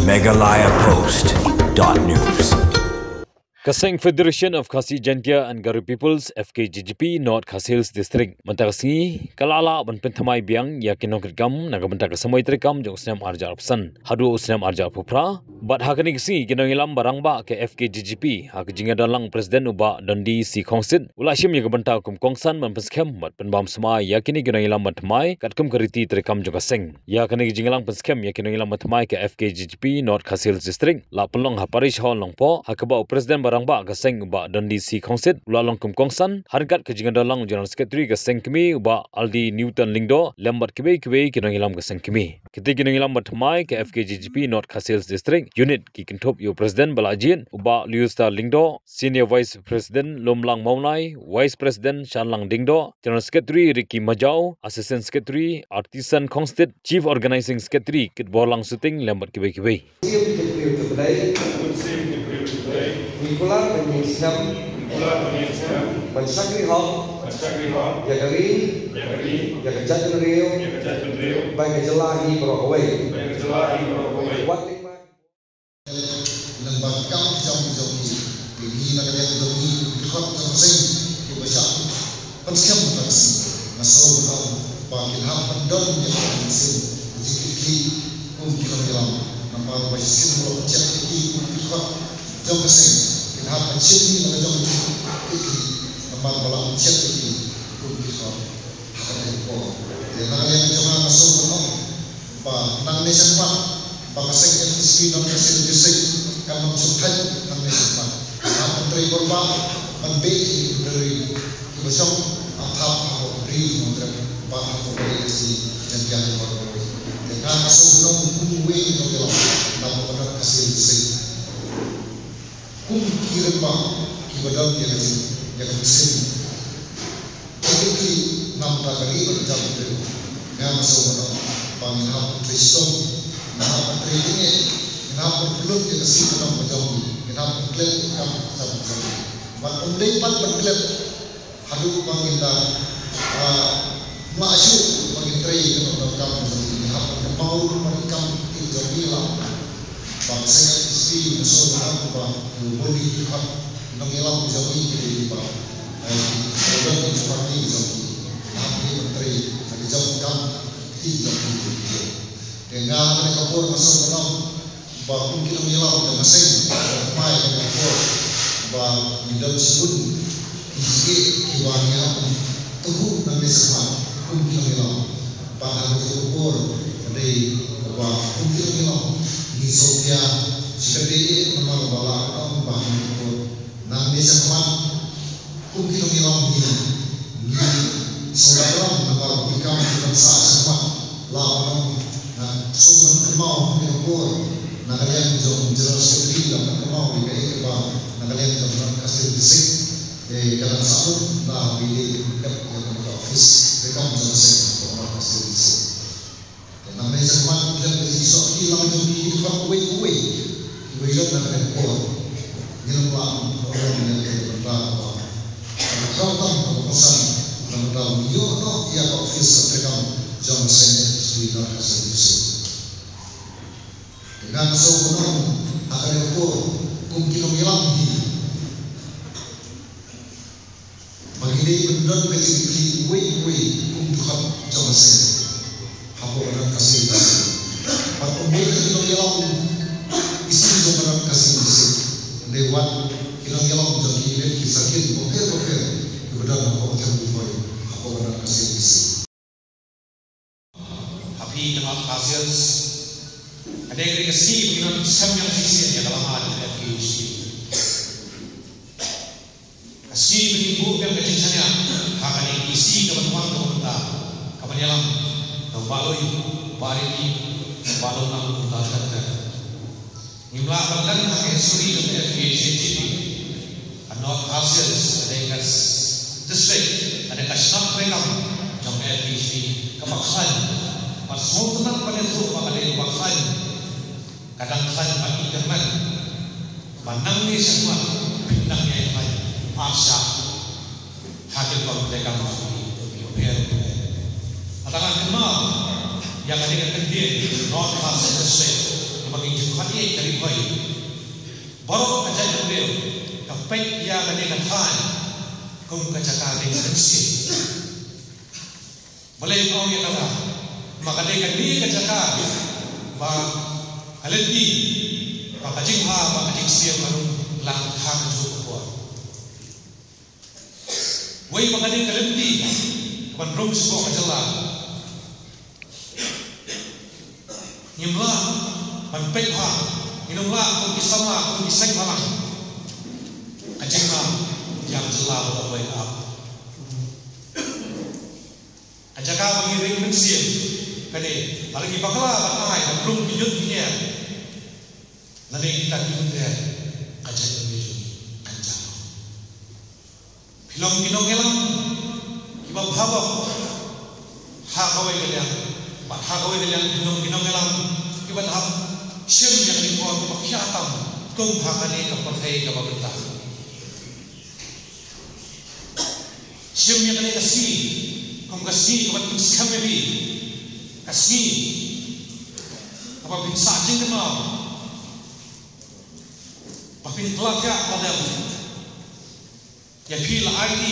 megalayapost.news. Kaseng Federation of Khasi Jantia and Garu Peoples FKGGP North Khasils District Mentasi kalala ban penthamai biang yakin nokam nagabanta kasamai trekam jong snam arjar pesan hadu snam arjar pupra bat hakani si kinongilam barangba ke FKGGP hak jinga dalang presiden uba dondi si khongsit ulashim yagabanta kum kongsan man peskem bat penbam sama yakini kinongilam matmai katkum kariti trekam jong kaseng yakani jingalang peskem yakinongilam matmai ke FKGGP North Khasils District la pelong ha parish hall longpo hakaba presiden barangba kaseng uba dondi si khongsit ulalong kum kongsan harkat kejingan dalang general secretary kaseng kemi uba Aldi Newton Lingdo lambat kebe kinongilam kaseng kemi kiti kinongilam matmai ke FKGGP North Khasils District unit ki kintop yo presiden balajin uba Liusta Lingdo senior vice president Lomlang Maunai vice president Shanlang Dingdo general secretary Ricky Majau assistant secretary Artisan Kongstit chief organizing secretary Kit Borlang Suting lambat kebe Mikular penyisiam, pensakri hok, jagari, jagajat rio, bagi jelahi berokawai. Lembaga jam-jam ini nak lihat jam ini khot sing kubasya. Pensiam taksi, masuk dalam bagi hak pendon yang sing jiki kumkilam nampak basis mulut cek jiki khot jam sing hak pencet ini nak jam jiki nampak balang cek jiki kumkilam hak itu. Yang nak lihat jam masuk dalam nang nation pak Pakasek FSP dan Kasih Bisik kan mensupport nang nation pak menteri korban membeli dari besok atap atau beri menteri pak atau beri si janjian korban dengan masuk dalam kumwe dalam nama benar Kasih Bisik kirim pak kibadam yang Bisik jadi nam tagari berjam itu dengan masuk dalam panggilan Triston menteri ini kenapa belum kita sih dalam berjauh kenapa belum kami sama mak umdepan berkelip hadu panginda masuk menginteri dalam kami kenapa mau mereka itu bilang bangsa istri musuh dalam boleh hak mengilang jauh ini bang orang seperti jauh nabi menteri dari jauh kami tidak dengan mereka pun masuk dalam bahkan kita mengilang dan masing mai mereka pun bah tidak sebut kiki kiwanya teguh dan bersama pun kita mengilang bahkan kita pun dari bah pun kita mengilang di Sofia seperti nama bala bahkan pun dan bersama pun kita mengilang di saudara nama kita bersama semua lawan sumber kemau yang bor, nakalian jom general secretary dapat kemau di KI nakalian jom Kasih Bisik, kadang sabun nah pilih yang office rekam jom secretary Kasih Bisik. Dan namanya zaman kita besok hilang jom di depan kue jom nakalian bor, nyelam orang yang berapa, kau tahu pesan dalam yono ia office rekam jom secretary Kasih Bisik. Dengan seorang akan itu kumpulan hilang di bagi dia benar betul way kumpulan jamaah apa orang Kasih pada kumpulan hilang istri jamaah Kasih lewat hilang jadi ini disakit oke benar apa yang dibuat apa orang Kasih tapi dengan Kasih ada yang dikasih dengan sembilan sisi yang dalam hal FKGGP. Kasih menimbul yang kecincannya, akan yang isi kebantuan pemerintah, kapan yang baloi, bariki, balon yang utarakan. Nimla akan akan suri dengan FKGGP. North Khasils ada yang district, ada kasih mereka yang FKGGP kemaksan. Pasal tenang pada itu pada yang kemaksan. Kadang-kadang bagi teman menang ni semua bintang yang lain asya hadir kalau mereka masuk di katakan kenal yang ada yang kendiri North Khasils yang bagi jemaah baru kerja yang real kapek ya kene kathan kung kacaka kay sensin boleh kau ya kata maka dia kini kacaka ba kalenti ba kajing ha ba kajing siam baru lang hang juga kuat wei maka dia kalenti kapan rum sebuah kajalan nyimla pan pek ha inumla kung isama kung iseng malang kajing ha yang jelas oleh apa ajaga mengiring mensian kene lagi bakala batai belum bijut punya nanti kita diundang ajak menuju anjang film kinong elang ibab habab hakawai kalian pak hakawai kalian kinong elang ibab hab sim yang dibuat ke pakyatam kum hakane ke partai ke babentah sim yang kene kasih kasih kepada pensikam ini kasih apa bingsa jeng kenal apa bin pelagak pada ya bila IT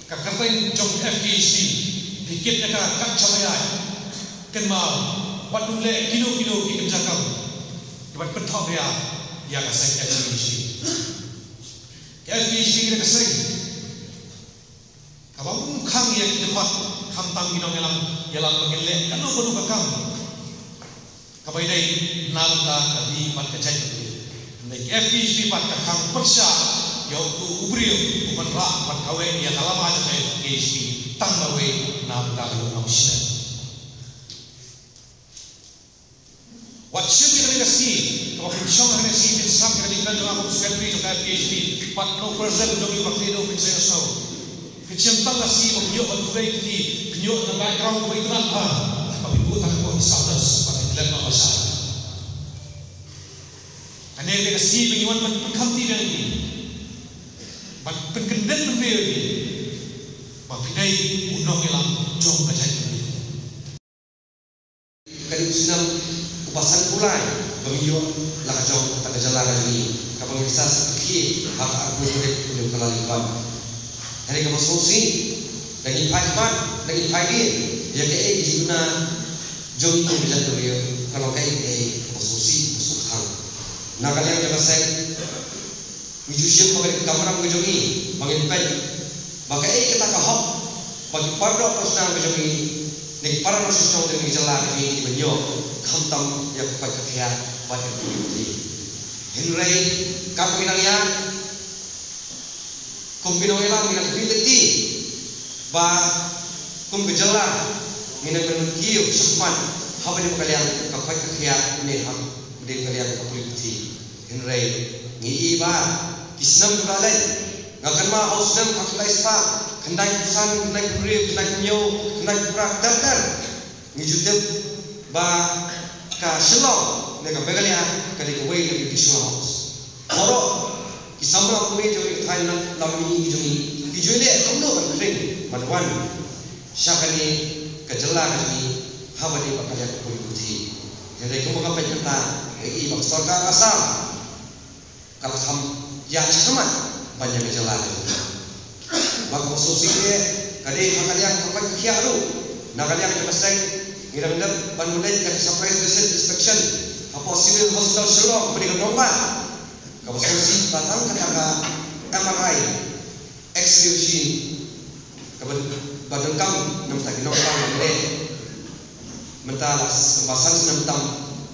kakarteng jom FKC dikitnya kak cabayai kenal wadung le kilo ki kenjakam kepada pentok ya kasih FKC kita kasih abang kang yang dekat kam tang ginong yalang pengele kanu kono kakam kapai dai nalta kadi pat kacai nek FPC pat kakang persya yo tu ubrio bukan ra pat kawe ya kalama aja kai FPC tang lawe nalta yo nausya wat shit ni kasi to function ni si bin sam kadi kan jang aku secretary to FPC pat no present do you bakti do bin seno kecil tangga si menyo berkurai kini menyo na background kurai kenapa tapi bukan kau isadas pada jalan masa ane dia si menyuan penkamti dan ini penkenden menbeli ini mapinai unong elam jom kacai ini kali senam upasan pulai menyo lah jom tak jalan lagi kapal bisa sekali hak aku boleh kelalipan hari kamu solusi lagi pajman lagi pajin ya kayak gimana jom itu bisa tuh kalau kayak kamu solusi musuhan nak kalian jaga saya mijusian pakai kamera menjogi bangin pen pakai kita kahap bagi pada persana menjogi nek para nasional dengan jalan ini menyo kamtam ya pakai kaya pada ini Henry kamu inangnya kumpino elang minang piliti ba kum gejala minang kiyo sukman haba di kalian kapai kakiat ne ham di kalian kapuliti Henry ngi ba kisnam balai ngakan ma ausdam kaklai spa kendai kusan kendai puri kendai kunyo kendai prak dar ngi jutep ba ka shilong ne ka begalian kali ko wei di shilong oro kisambra kumi jori Thailand lami jori dijole kamno kan kring manwan syakani kejela kami habani bakal ko ikuti jadi ko ka penta ei bak sarkar asam kal kham ya chaman banyak kejela maka sosike kade hakalian ko kiaru nakalian ke pasai ngiram-ngiram banulai ke surprise visit inspection apa civil hospital Shillong beri nomor kalau solusi batang kataga MRI X-ray machine badengkam nampak di nomor nampak mentalas kebasan senam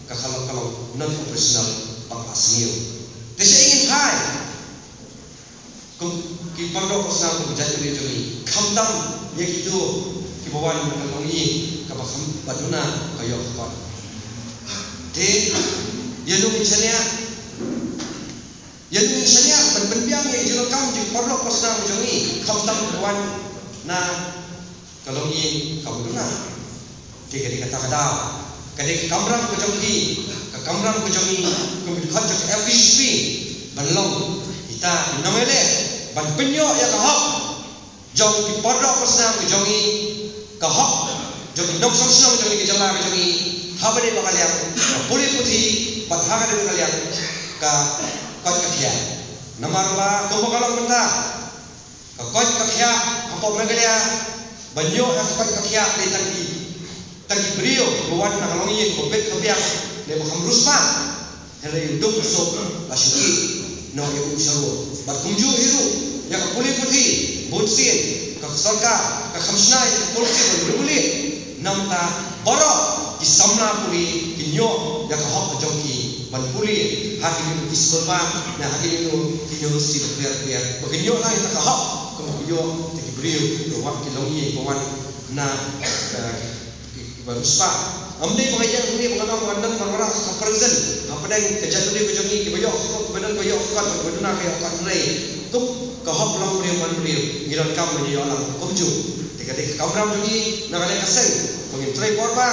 kalau non operasional pangkasnya. Tidak ingin hai kita operasional berjaya jadi kamdam yang itu kibawan mengalami kabakam baduna kayak apa. Deh, yang itu misalnya berbiang yang jelekam di perlu personal menjadi kamdam kawan na kalau ini kamu benar jika dikata-kata kadang kamram kejongi kamram kejongi kemudian kajak FPC belum kita namanya ban penyok ya kahap jong di perlu personal kejongi kahap jong dok sosial kejongi kejalan kejongi haba de bakaliang puri puthi bat haga de bakaliang ka kot kakhia namar ba ko bakalang benda ka kot kakhia apa megalia banyo kot kakhia de tagi brio buat nak longi ko bet kabiang de bakam ruspa hele duk so lasuki no ye usaro bat kumju hiru ya ka puri puthi bonsin ka sarkar ka khamsnai polisi beruli namta boro ki samna puri ki nyo ya ka hok jongki ban puri hakim ki skolpa na hakim ki nyo si per baginyo lang ta ka hok ko yo ti brio ro wak ki longi ko wan na baruspa amne pangayang ni menganam wandan marwara ka present apa dang kejatuh ni bejongi ki bayo ko badan bayo kan baduna ka kan rei kup ka hok long brio man brio ngiran kam ni alam komju tika kamram ni na kale kaseng bangin trai porba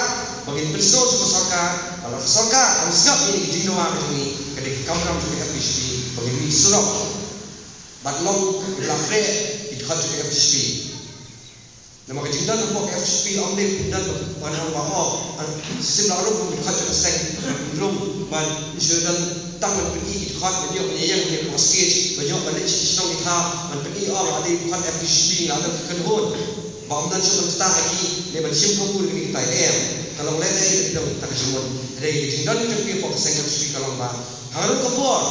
bangin penso ko sarkar ala sarkar am segap ni jinwa ni kade kamram ni FHP bangin ni surop batlong lafre ikhat ni FHP nama kejindan ko FHP amne dan panang baho sistem lalu ko ikhat ni kaseng lum ban insuran tangan pergi ikhat dia yang dia postage banyak balik sistem kita man pergi ada ikhat FHP ada kenhon Bamdan cuma kita lagi, dia bersim kabur ini kita kalau lain lagi kita tak cuma dari tinggal di tempat pokok sengkak suci kalau bang harus kabur,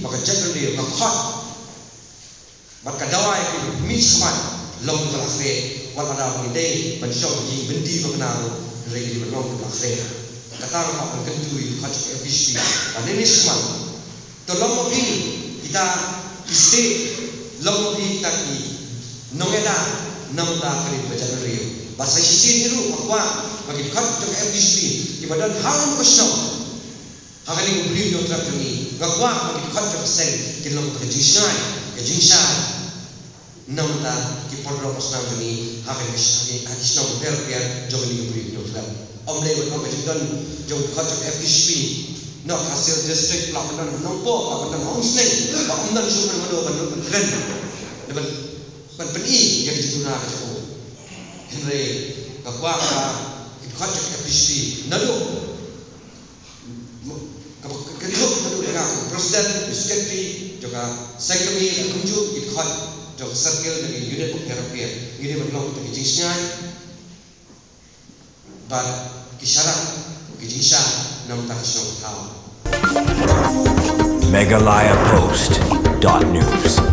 bakal jaga dia, bakal dawai mis kemat, long kelakre, walau ada ini bencong di bendi berkenal dari long kelakre, kata orang apa kentui kacuk FHP, dan ini kemat, tolong mobil kita isti, long mobil kita ki nongeda namta kali baca rio bahasa sisi niru akwa bagi kat jong FHP di badan halam kesno hakani beri yo trap ni gakwa bagi kat jong seng kilong kejisnai kejingsai namta ki podro pasna ni hakani kesno per jong ni beri yo trap omle ba jong jong kat jong FHP no hasil district lapanan nompo lapanan homestay ba umdan suman mado ban kren deban ban peni yang diguna ke jauh Henry kakwa ka ikhat ke FHP nalu kedua nalu dengan presiden secretary juga secretary dan kunjung ikhat juga circle dari unit terapi ini berlaku dari jenisnya but kisara kijisa nam tak tahu Meghalaya Post.news